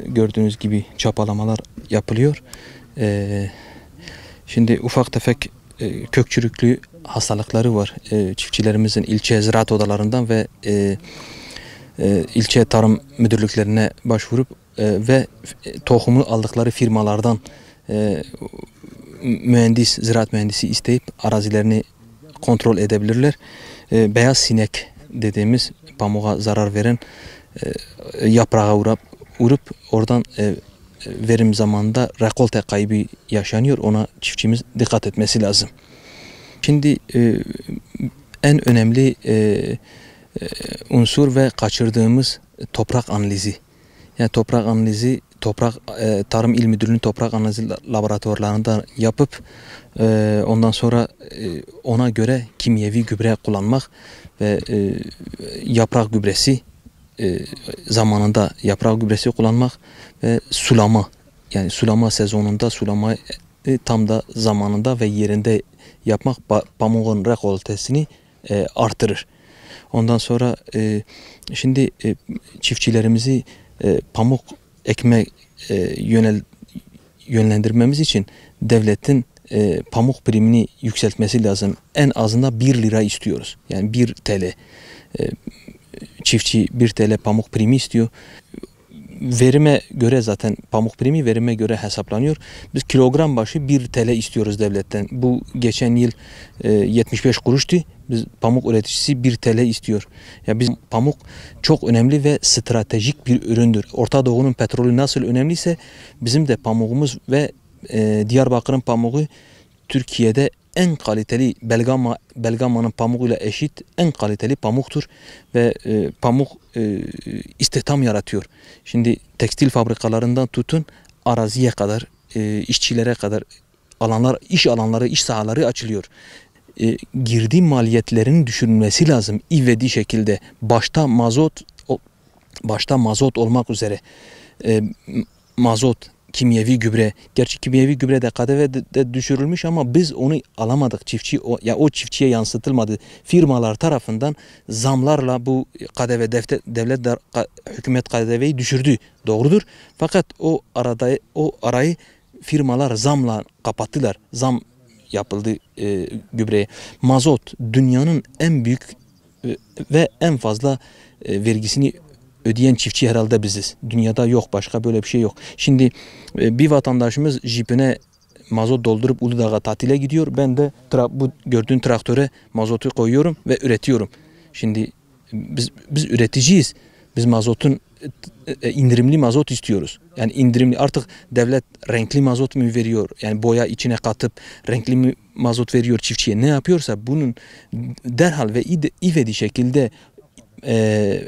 Gördüğünüz gibi çapalamalar yapılıyor. Şimdi ufak tefek kök çürüklüğü hastalıkları var. Çiftçilerimizin ilçe ziraat odalarından ve ilçe tarım müdürlüklerine başvurup ve tohumu aldıkları firmalardan ziraat mühendisi isteyip arazilerini kontrol edebilirler. Beyaz sinek dediğimiz pamuğa zarar veren yaprağa vurup oradan verim zamanında rekolte kaybı yaşanıyor. Ona çiftçimiz dikkat etmesi lazım. Şimdi en önemli unsur ve kaçırdığımız toprak analizi. Yani toprak analizi, Tarım İl Müdürlüğü'nün toprak analizi laboratuvarlarında yapıp ondan sonra ona göre kimyevi gübre kullanmak ve yaprak gübresi zamanında yaprak gübresi kullanmak ve sulama, yani sulama sezonunda sulama tam da zamanında ve yerinde yapmak pamuğun rekoltesini artırır. Ondan sonra şimdi çiftçilerimizi pamuk ekme yönlendirmemiz için devletin pamuk primini yükseltmesi lazım. En azından 1 lira istiyoruz. Yani 1 TL. Çiftçi 1 TL pamuk primi istiyor. Verime göre zaten pamuk primi verime göre hesaplanıyor. Biz kilogram başı 1 TL istiyoruz devletten. Bu geçen yıl 75 kuruştu. Biz pamuk üreticisi 1 TL istiyor. Ya biz pamuk çok önemli ve stratejik bir üründür. Orta Doğu'nun petrolü nasıl önemliyse bizim de pamuğumuz ve Diyarbakır'ın pamuğu Türkiye'de en kaliteli Belgama'nın pamuğuyla eşit en kaliteli pamuktur ve pamuk istihdam yaratıyor. Şimdi tekstil fabrikalarından tutun araziye kadar, işçilere kadar iş alanları, iş sahaları açılıyor. Girdi maliyetlerinin düşürülmesi lazım ivedi şekilde. Başta mazot olmak üzere mazot, kimyevi gübre. Gerçi kimyevi gübre de KDV de düşürülmüş ama biz onu alamadık. O çiftçiye yansıtılmadı. Firmalar tarafından zamlarla bu KDV devlet hükümet KDV'yi düşürdü. Doğrudur. Fakat o arayı firmalar zamla kapattılar. Zam yapıldı gübreye. Mazot dünyanın en büyük ve en fazla vergisini ödeyen çiftçi herhalde biziz. Dünyada yok, başka böyle bir şey yok. Şimdi bir vatandaşımız jipine mazot doldurup Uludağ'a tatile gidiyor. Ben de bu gördüğün traktöre mazotu koyuyorum ve üretiyorum. Şimdi biz üreticiyiz. Biz mazotun indirimli mazot istiyoruz. Yani indirimli, artık devlet renkli mazot mu veriyor? Yani boya içine katıp renkli mi mazot veriyor çiftçiye? Ne yapıyorsa bunun derhal ve ivedi şekilde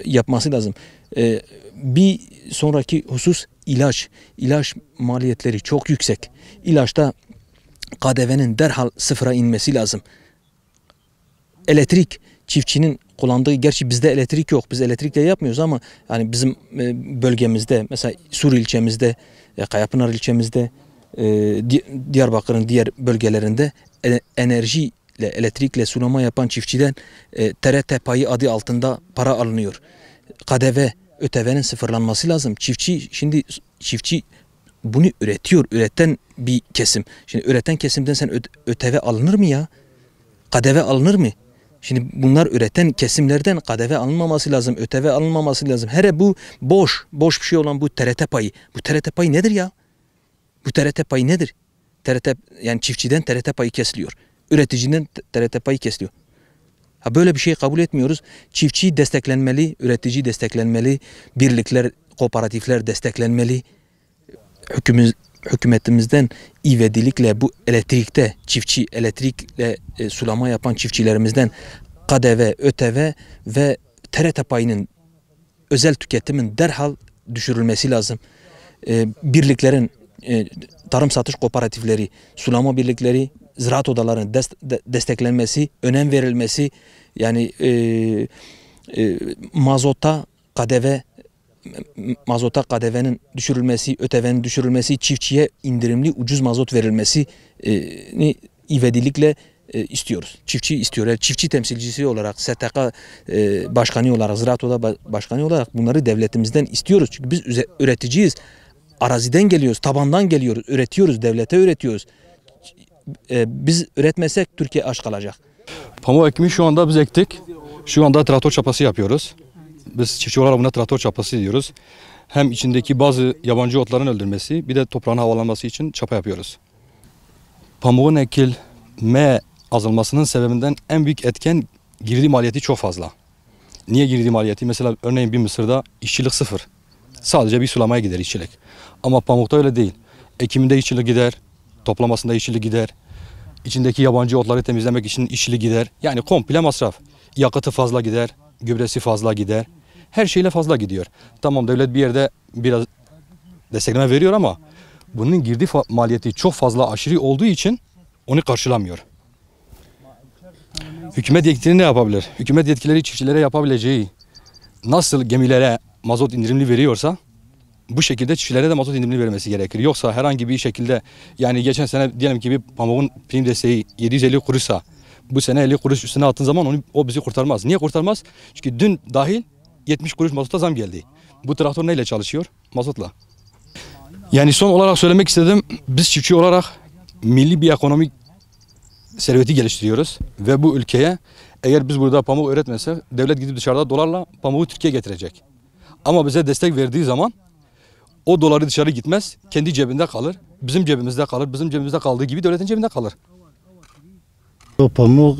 yapması lazım. Bir sonraki husus ilaç. İlaç maliyetleri çok yüksek. İlaçta KDV'nin derhal sıfıra inmesi lazım. Elektrik, çiftçinin kullandığı, gerçi bizde elektrik yok. Biz elektrikle yapmıyoruz ama yani bizim bölgemizde, mesela Sur ilçemizde, Kayapınar ilçemizde, Diyarbakır'ın diğer bölgelerinde enerjiyle, elektrikle sulama yapan çiftçiden TRT payı adı altında para alınıyor. KDV, ÖTV'nin sıfırlanması lazım. Çiftçi bunu üretiyor. Üreten bir kesim. Şimdi üreten kesimden sen ÖTV alınır mı ya? KDV alınır mı? Şimdi bunlar üreten kesimlerden KDV alınmaması lazım. ÖTV alınmaması lazım. Hele bu boş bir şey olan bu TRT payı. Bu TRT payı nedir ya? Bu TRT payı nedir? Yani çiftçiden TRT payı kesiliyor. Üreticiden TRT payı kesiliyor. Böyle bir şey kabul etmiyoruz. Çiftçi desteklenmeli, üretici desteklenmeli, birlikler, kooperatifler desteklenmeli. Hükümetimizden ivedilikle bu elektrikle sulama yapan çiftçilerimizden KDV, ÖTV ve TRT payının özel tüketimin derhal düşürülmesi lazım. Birliklerin, tarım satış kooperatifleri, sulama birlikleri, ziraat odalarının desteklenmesi, önem verilmesi, yani mazota KDV'nin düşürülmesi, ÖTV'nin düşürülmesi, çiftçiye indirimli ucuz mazot verilmesi ivedilikle istiyoruz. Çiftçi istiyor. Yani çiftçi temsilcisi olarak, STK başkanı olarak, Ziraat Oda Başkanı olarak bunları devletimizden istiyoruz. Çünkü biz üreticiyiz. Araziden geliyoruz, tabandan geliyoruz, üretiyoruz, devlete üretiyoruz. Biz üretmesek Türkiye aç kalacak. Pamuk ekimi şu anda biz ektik. Şu anda traktör çapası yapıyoruz. Biz çiftçi olarak buna traktör çapası diyoruz. Hem içindeki bazı yabancı otların öldürmesi, bir de toprağın havalanması için çapa yapıyoruz. Pamuğun ekilme azalmasının sebebinden en büyük etken girdi maliyeti çok fazla. Niye girdi maliyeti? Mesela örneğin bir mısırda işçilik sıfır. Sadece bir sulamaya gider işçilik. Ama pamukta öyle değil. Ekiminde işçilik gider, toplamasında işçilik gider. İçindeki yabancı otları temizlemek için işçilik gider. Yani komple masraf. Yakıtı fazla gider, gübresi fazla gider. Her şeyle fazla gidiyor. Tamam, devlet bir yerde biraz destekleme veriyor ama bunun girdi maliyeti çok fazla, aşırı olduğu için onu karşılamıyor. Hükümet yetkilileri ne yapabilir? Hükümet yetkileri çiftçilere yapabileceği, nasıl gemilere mazot indirimli veriyorsa bu şekilde çiftçilere de mazot indirimli vermesi gerekir. Yoksa herhangi bir şekilde, yani geçen sene diyelim ki bir pamuğun prim desteği 750 kuruşsa bu sene 50 kuruş üstüne attığın zaman o bizi kurtarmaz. Niye kurtarmaz? Çünkü dün dahil 70 kuruş mazota zam geldi. Bu traktör neyle çalışıyor? Mazotla. Yani son olarak söylemek istedim. Biz çiftçi olarak milli bir ekonomik serveti geliştiriyoruz. Ve bu ülkeye eğer biz burada pamuk üretmezsek devlet gidip dışarıda dolarla pamuğu Türkiye'ye getirecek. Ama bize destek verdiği zaman o doları dışarı gitmez. Kendi cebinde kalır. Bizim cebimizde kalır. Bizim cebimizde kaldığı gibi devletin cebinde kalır. O pamuk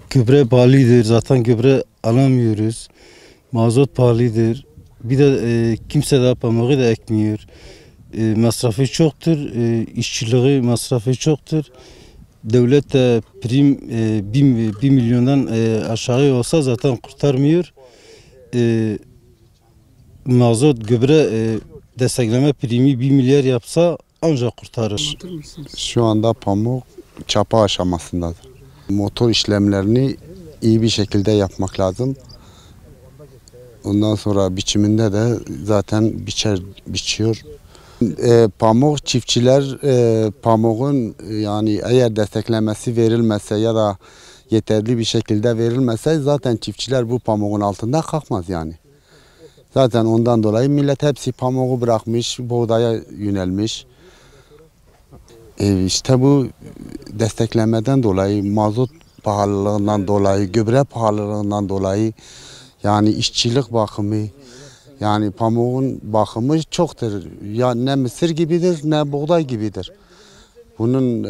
gübre pahalıdır. Zaten gübre alamıyoruz. Mazot pahalıdır. Bir de kimse daha pamuğu da ekmiyor. Masrafı çoktur. İşçiliği masrafı çoktur. Devlet de prim 1 milyondan aşağı olsa zaten kurtarmıyor. Mazot gübre destekleme primi 1 milyar yapsa ancak kurtarır. Şu anda pamuk çapa aşamasındadır. Motor işlemlerini iyi bir şekilde yapmak lazım. Ondan sonra biçiminde de zaten biçiyor. Pamuk çiftçiler pamuğun yani eğer desteklemesi verilmezse ya da yeterli bir şekilde verilmezse zaten çiftçiler bu pamuğun altında kalkmaz yani. Zaten ondan dolayı millet hepsi pamuğu bırakmış, buğdaya yönelmiş. İşte bu desteklemeden dolayı, mazot pahalılığından dolayı, gübre pahalılığından dolayı, yani işçilik bakımı, yani pamuğun bakımı çoktur. Ya ne mısır gibidir ne buğday gibidir. Bunun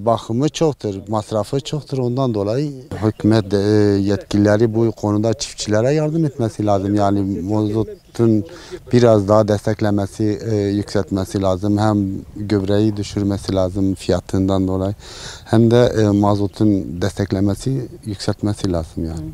bakımı çoktur, masrafı çoktur. Ondan dolayı hükümet yetkilileri bu konuda çiftçilere yardım etmesi lazım. Yani mazotun biraz daha desteklemesi, yükseltmesi lazım. Hem gübreyi düşürmesi lazım fiyatından dolayı. Hem de mazotun desteklemesi, yükseltmesi lazım yani.